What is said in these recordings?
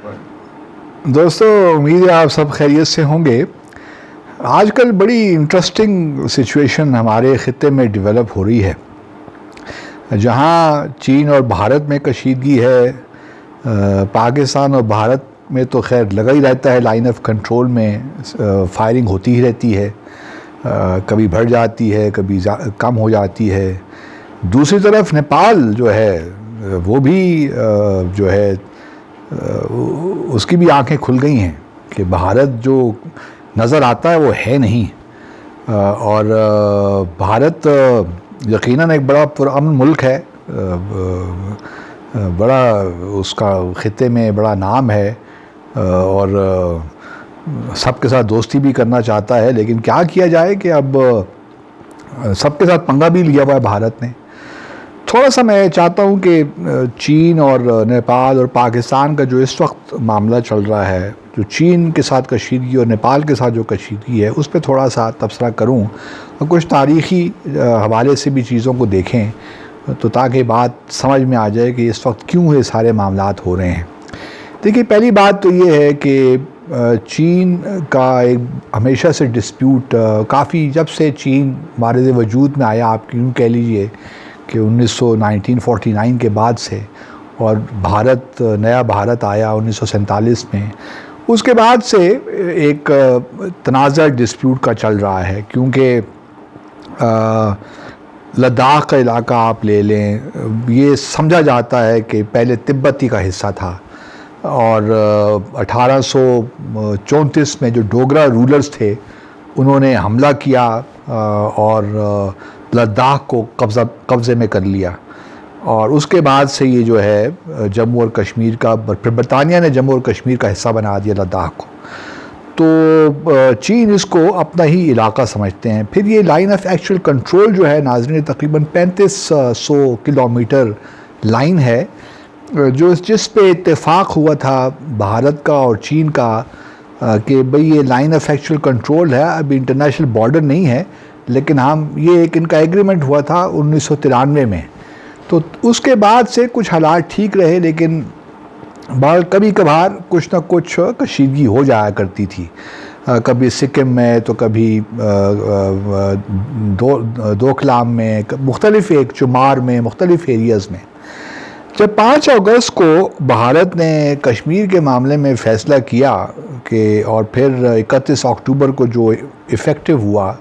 दोस्तों, उम्मीद है आप सब खैरियत से होंगे। आजकल बड़ी इंटरेस्टिंग सिचुएशन हमारे ख़ित्ते में डेवलप हो रही है, जहां चीन और भारत में कशीदगी है। पाकिस्तान और भारत में तो खैर लगा ही रहता है, लाइन ऑफ कंट्रोल में फायरिंग होती ही रहती है। कभी बढ़ जाती है, कभी कम हो जाती है। दूसरी तरफ नेपाल जो है वो भी जो है उसकी भी आंखें खुल गई हैं कि भारत जो नज़र आता है वो है नहीं। और भारत यकीनन एक बड़ा पुरअमन मुल्क है, बड़ा उसका ख़ित्ते में बड़ा नाम है और सबके साथ दोस्ती भी करना चाहता है। लेकिन क्या किया जाए कि अब सबके साथ पंगा भी लिया हुआ है भारत ने। थोड़ा सा मैं चाहता हूँ कि चीन और नेपाल और पाकिस्तान का जो इस वक्त मामला चल रहा है, जो चीन के साथ कशीदगी और नेपाल के साथ जो कशीदगी है, उस पर थोड़ा सा तबसरा करूँ और कुछ तारीख़ी हवाले से भी चीज़ों को देखें, तो ताकि बात समझ में आ जाए कि इस वक्त क्यों ये सारे मामलात हो रहे हैं। देखिए, पहली बात तो ये है कि चीन का एक हमेशा से डिस्प्यूट काफ़ी, जब से चीन मारिद वजूद में आया, आप यूँ कह लीजिए कि 1949 के बाद से, और भारत, नया भारत आया 1947 में, उसके बाद से एक तनाज़ा डिस्प्यूट का चल रहा है। क्योंकि लद्दाख का इलाका आप ले लें, ये समझा जाता है कि पहले तिब्बती का हिस्सा था और 1834 में जो डोगरा रूलर्स थे उन्होंने हमला किया और लद्दाख को कब्ज़े में कर लिया। और उसके बाद से ये जो है जम्मू और कश्मीर का, फिर बरतानिया ने जम्मू और कश्मीर का हिस्सा बना दिया लद्दाख को। तो चीन इसको अपना ही इलाका समझते हैं। फिर ये लाइन ऑफ एक्चुअल कंट्रोल जो है नाज़रीन, तकरीबन 3500 किलोमीटर लाइन है, जिस पे इत्तेफाक हुआ था भारत का और चीन का कि भाई ये लाइन ऑफ एक्चुअल कंट्रोल है, अब इंटरनेशनल बॉर्डर नहीं है, लेकिन ये एक इनका एग्रीमेंट हुआ था 1993 में। तो उसके बाद से कुछ हालात ठीक रहे, लेकिन कभी कभार कुछ ना कुछ कशीदगी हो जाया करती थी। कभी सिक्किम में, तो कभी दोकलाम में, मुख्तलिफ एक चुमार में, मुख्तलिफ एरियाज़ में। जब 5 अगस्त को भारत ने कश्मीर के मामले में फ़ैसला किया कि, और फिर 31 अक्टूबर को जो इफ़ेक्टिव हुआ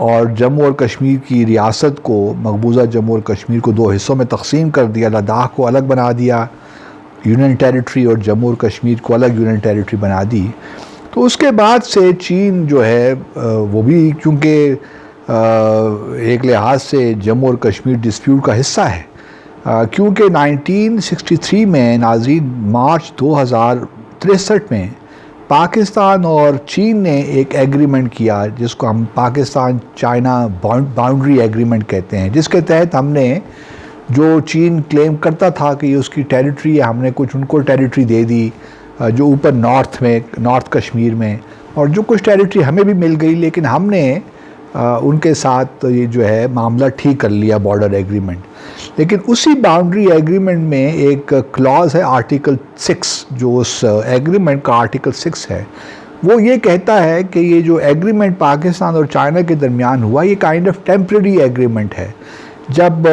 और जम्मू और कश्मीर की रियासत को, मकबूजा जम्मू और कश्मीर को 2 हिस्सों में तकसीम कर दिया, लद्दाख को अलग बना दिया यूनियन टेरिटरी और जम्मू और कश्मीर को अलग यूनियन टेरिटरी बना दी। तो उसके बाद से चीन जो है वो भी, क्योंकि एक लिहाज से जम्मू और कश्मीर डिस्प्यूट का हिस्सा है, क्योंकि 1963 में नाज़रीन, मार्च 2063 में पाकिस्तान और चीन ने एक एग्रीमेंट किया जिसको हम पाकिस्तान चाइना बाउंड्री एग्रीमेंट कहते हैं, जिसके तहत हमने, जो चीन क्लेम करता था कि ये उसकी टेरिटरी है, हमने कुछ उनको टेरिटरी दे दी, जो ऊपर नॉर्थ में, नॉर्थ कश्मीर में, और जो कुछ टेरिटरी हमें भी मिल गई, लेकिन हमने उनके साथ ये जो है मामला ठीक कर लिया, बॉर्डर एग्रीमेंट। लेकिन उसी बाउंड्री एग्रीमेंट में एक क्लॉज है, आर्टिकल 6, जो उस एग्रीमेंट का आर्टिकल 6 है, वो ये कहता है कि ये जो एग्रीमेंट पाकिस्तान और चाइना के दरमियान हुआ, ये काइंड ऑफ टेम्परेरी एग्रीमेंट है। जब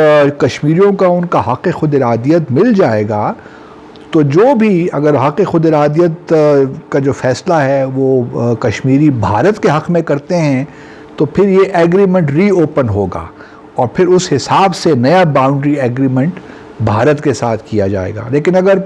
कश्मीरियों का उनका हक़ खुद इरादियत मिल जाएगा, तो जो भी, अगर हक़ खुद इरादियत का जो फ़ैसला है वो कश्मीरी भारत के हक़ में करते हैं, तो फिर ये एग्रीमेंट रीओपन होगा और फिर उस हिसाब से नया बाउंड्री एग्रीमेंट भारत के साथ किया जाएगा। लेकिन अगर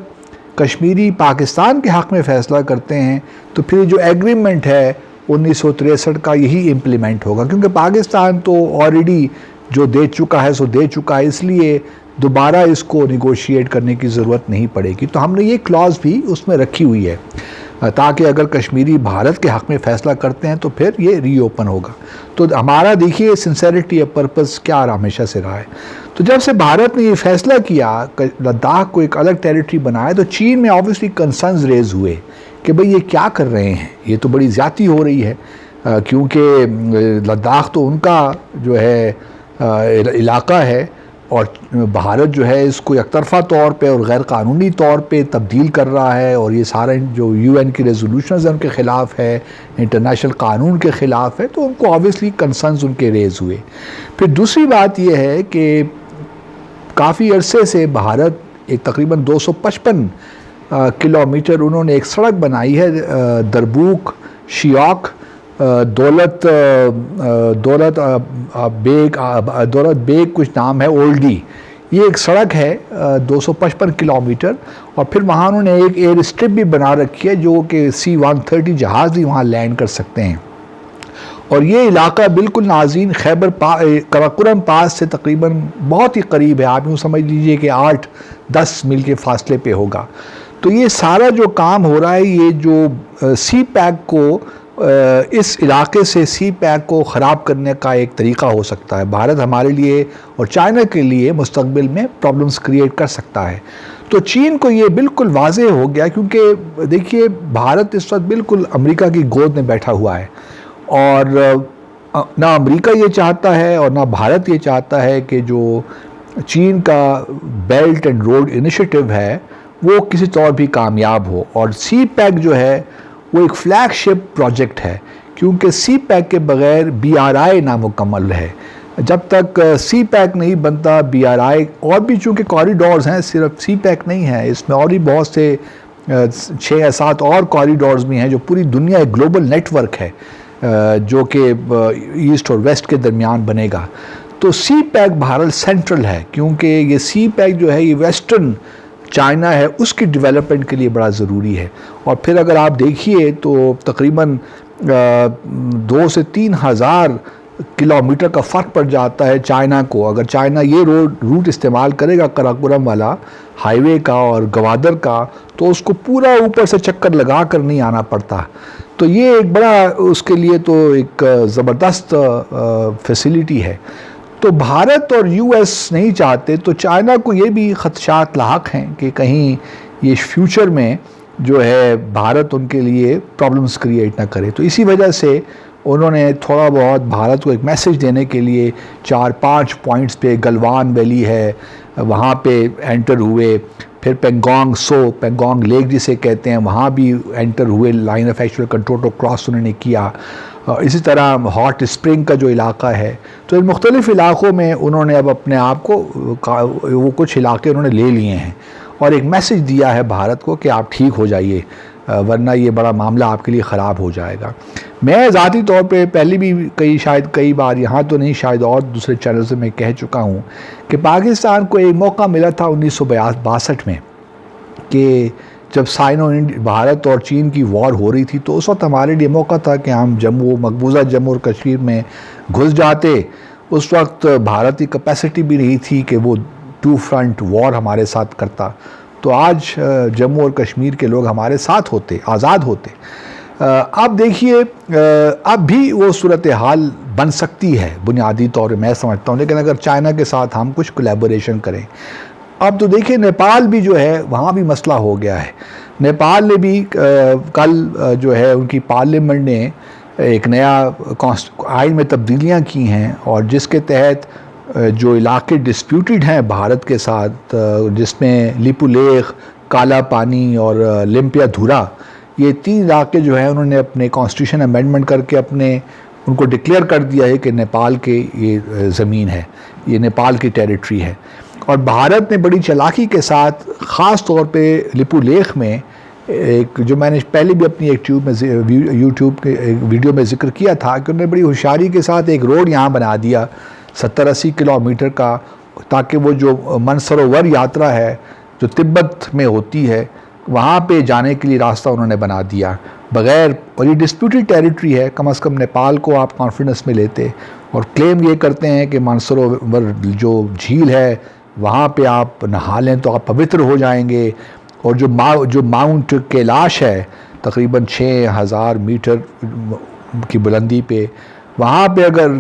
कश्मीरी पाकिस्तान के हक़ में फ़ैसला करते हैं, तो फिर जो एग्रीमेंट है 1963 का, यही इम्प्लीमेंट होगा, क्योंकि पाकिस्तान तो ऑलरेडी जो दे चुका है सो दे चुका है, इसलिए दोबारा इसको निगोशिएट करने की ज़रूरत नहीं पड़ेगी। तो हमने ये क्लॉज़ भी उसमें रखी हुई है, ताकि अगर कश्मीरी भारत के हक़ में फ़ैसला करते हैं तो फिर ये रीओपन होगा। तो हमारा देखिए सिंसेरिटी ऑफ पर्पस क्या हमेशा से रहा है। तो जब से भारत ने ये फ़ैसला किया लद्दाख को एक अलग टेरिटरी बनाया, तो चीन में ऑब्वियसली कंसर्न्स रेज़ हुए कि भाई ये क्या कर रहे हैं, ये तो बड़ी ज़्यादती हो रही है, क्योंकि लद्दाख तो उनका जो है इलाका है और भारत जो है इसको एकतरफ़ा तौर पे और गैर कानूनी तौर पे तब्दील कर रहा है, और ये सारा जो यूएन की रेजोल्यूशंस हैं उनके ख़िलाफ़ है, इंटरनेशनल कानून के ख़िलाफ़ है, तो उनको ऑब्वियसली कंसर्न्स उनके रेज़ हुए। फिर दूसरी बात ये है कि काफ़ी अरसे से भारत एक तकरीबन 255 किलोमीटर उन्होंने एक सड़क बनाई है, दरबूक शियाक दौलत बेग कुछ नाम है, ओल्डी, ये एक सड़क है 255 किलोमीटर। और फिर वहाँ उन्होंने एक एयर स्ट्रिप भी बना रखी है जो कि C-130 जहाज़ भी वहाँ लैंड कर सकते हैं। और ये इलाका बिल्कुल नाज़रीन कराकोरम पास से तकरीबन बहुत ही करीब है, आप यूँ समझ लीजिए कि 8-10 मील के फासले पे होगा। तो ये सारा जो काम हो रहा है, ये जो सी पैक को इस इलाके से सी पैक को ख़राब करने का एक तरीका हो सकता है। भारत हमारे लिए और चाइना के लिए मुस्तकबिल में प्रॉब्लम्स क्रिएट कर सकता है। तो चीन को ये बिल्कुल वाज़ेह हो गया, क्योंकि देखिए भारत इस वक्त बिल्कुल अमेरिका की गोद में बैठा हुआ है, और ना अमेरिका ये चाहता है और ना भारत ये चाहता है कि जो चीन का बेल्ट एंड रोड इनिशिएटिव है वो किसी तौर भी कामयाब हो। और सी पैक जो है वो एक फ्लैगशिप प्रोजेक्ट है, क्योंकि सी पैक के बग़ैर BRI नामुकम्मल है। जब तक सी पैक नहीं बनता BRI, और भी चूँकि कॉरिडोर्स हैं, सिर्फ सी पैक नहीं है, इसमें और भी बहुत से 6 या 7 और कॉरिडोर्स भी हैं जो पूरी दुनिया एक ग्लोबल नेटवर्क है जो कि ईस्ट और वेस्ट के दरमियान बनेगा। तो सी पैक भारत सेंट्रल है, क्योंकि ये सी पैक जो है ये वेस्टर्न चाइना है उसकी डेवलपमेंट के लिए बड़ा ज़रूरी है। और फिर अगर आप देखिए तो तकरीबन 2 से 3 हज़ार किलोमीटर का फ़र्क पड़ जाता है चाइना को। अगर चाइना ये रूट इस्तेमाल करेगा कराकोरम वाला हाईवे का और गवादर का, तो उसको पूरा ऊपर से चक्कर लगा कर नहीं आना पड़ता। तो ये एक बड़ा उसके लिए तो एक ज़बरदस्त फैसिलिटी है। तो भारत और US नहीं चाहते, तो चाइना को ये भी ख़दशात लाहक हैं कि कहीं ये फ्यूचर में जो है भारत उनके लिए प्रॉब्लम्स क्रिएट ना करे। तो इसी वजह से उन्होंने थोड़ा बहुत भारत को एक मैसेज देने के लिए 4-5 पॉइंट्स पे, गलवान वैली है वहाँ पे एंटर हुए, फिर पेंगोंग लेक जिसे कहते हैं वहाँ भी एंटर हुए, लाइन ऑफ एक्चुअल कंट्रोल को क्रॉस उन्होंने किया। इसी तरह हॉट स्प्रिंग का जो इलाका है, तो इन मुख्तलिफ़ इलाक़ों में उन्होंने अब अपने आप को वो कुछ इलाके उन्होंने ले लिए हैं और एक मैसेज दिया है भारत को कि आप ठीक हो जाइए, वरना ये बड़ा मामला आपके लिए ख़राब हो जाएगा। मैं ज़ाती तौर पे पहले भी कई बार यहाँ तो नहीं, शायद और दूसरे चैनल से मैं कह चुका हूँ कि पाकिस्तान को एक मौका मिला था 1962 में कि जब भारत और चीन की वॉर हो रही थी, तो उस वक्त हमारे लिए मौका था कि हम मकबूजा जम्मू और कश्मीर में घुस जाते। उस वक्त भारत की कैपेसिटी भी नहीं थी कि वो 2 फ्रंट वॉर हमारे साथ करता। तो आज जम्मू और कश्मीर के लोग हमारे साथ होते, आज़ाद होते। अब देखिए अब भी वो सूरत हाल बन सकती है बुनियादी तौर पर, मैं समझता हूँ, लेकिन अगर चाइना के साथ हम कुछ कोलैबोरेशन करें। अब तो देखिए नेपाल भी जो है वहाँ भी मसला हो गया है। नेपाल ने भी कल जो है उनकी पार्लियामेंट ने एक नया आइन में तब्दीलियाँ की हैं, और जिसके तहत जो इलाके डिस्प्यूटेड हैं भारत के साथ, जिसमें लिपुलेख, काला पानी और लिम्पियाधुरा, ये 3 इलाके जो हैं उन्होंने अपने कॉन्स्टिट्यूशन अमेंडमेंट करके उनको डिक्लेयर कर दिया है कि नेपाल के ये ज़मीन है, ये नेपाल की टेरिटरी है। और भारत ने बड़ी चालाकी के साथ ख़ास तौर पे लिपुलेख में एक, जो मैंने पहले भी अपनी एक यूट्यूब के एक वीडियो में ज़िक्र किया था, कि उन्होंने बड़ी होशियारी के साथ एक रोड यहाँ बना दिया 70-80 किलोमीटर का, ताकि वो जो मानसरोवर यात्रा है जो तिब्बत में होती है वहाँ पे जाने के लिए रास्ता उन्होंने बना दिया बग़ैर, और ये डिस्प्यूटेड टेरिटरी है, कम से कम नेपाल को आप कॉन्फिडेंस में लेते, और क्लेम ये करते हैं कि मानसरोवर जो झील है वहाँ पे आप नहा लें तो आप पवित्र हो जाएंगे। और जो माउंट कैलाश है तकरीबन 6000 मीटर की बुलंदी पे, वहाँ पे अगर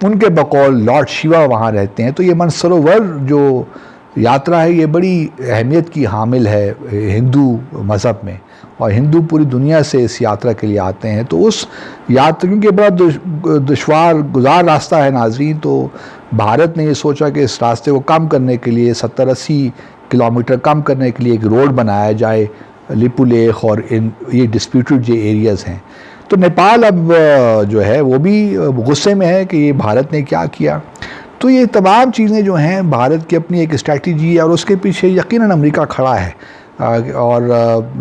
उनके बकौल लॉर्ड शिवा वहाँ रहते हैं, तो ये मानसरोवर जो यात्रा है ये बड़ी अहमियत की हामिल है हिंदू मज़हब में, और हिंदू पूरी दुनिया से इस यात्रा के लिए आते हैं। तो उस यात्रा, क्योंकि बड़ा दुश्वार गुजार रास्ता है नाज़रीन, तो भारत ने ये सोचा कि इस रास्ते को कम करने के लिए 70-80 किलोमीटर कम करने के लिए एक रोड बनाया जाए लिपू लेक और इन ये डिस्प्यूटेड जो एरियाज़ हैं। तो नेपाल अब जो है वो भी गुस्से में है कि ये भारत ने क्या किया। तो ये तमाम चीज़ें जो हैं भारत की अपनी एक स्ट्रैटेजी है और उसके पीछे यकीनन अमेरिका खड़ा है।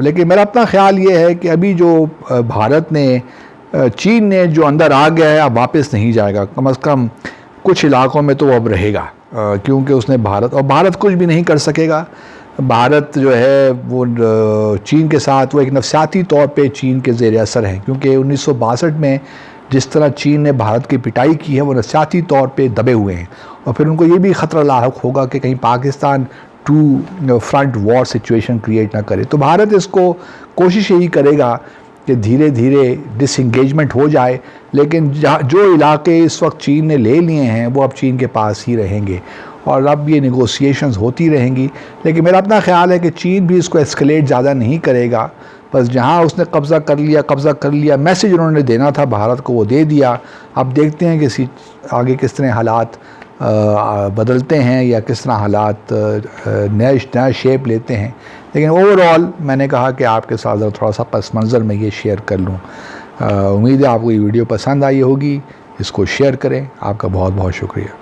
लेकिन मेरा अपना ख्याल ये है कि अभी जो भारत ने चीन ने जो अंदर आ गया है अब वापस नहीं जाएगा, कम से कम कुछ इलाकों में तो वो अब रहेगा, क्योंकि उसने भारत कुछ भी नहीं कर सकेगा। भारत जो है वो चीन के साथ वो एक नफसियाती तौर पे चीन के ज़ेर असर है, क्योंकि 1962 में जिस तरह चीन ने भारत की पिटाई की है वो नफसियाती तौर पे दबे हुए हैं और फिर उनको ये भी ख़तरा लाहक होगा कि कहीं Pakistan two front war situation create ना करे। तो भारत इसको कोशिश यही करेगा कि धीरे धीरे डिसंगेजमेंट हो जाए, लेकिन जो इलाके इस वक्त चीन ने ले लिए हैं वो अब चीन के पास ही रहेंगे और अब ये नेगोशिएशंस होती रहेंगी। लेकिन मेरा अपना ख्याल है कि चीन भी इसको एस्केलेट ज़्यादा नहीं करेगा, बस जहाँ उसने कब्ज़ा कर लिया, मैसेज उन्होंने देना था भारत को वो दे दिया। अब देखते हैं कि आगे किस तरह हालात बदलते हैं या किस तरह हालात नया शेप लेते हैं। लेकिन ओवरऑल मैंने कहा कि आपके साथ थोड़ा सा पस मंज़र में ये शेयर कर लूँ। उम्मीद है आपको ये वीडियो पसंद आई होगी, इसको शेयर करें। आपका बहुत बहुत शुक्रिया।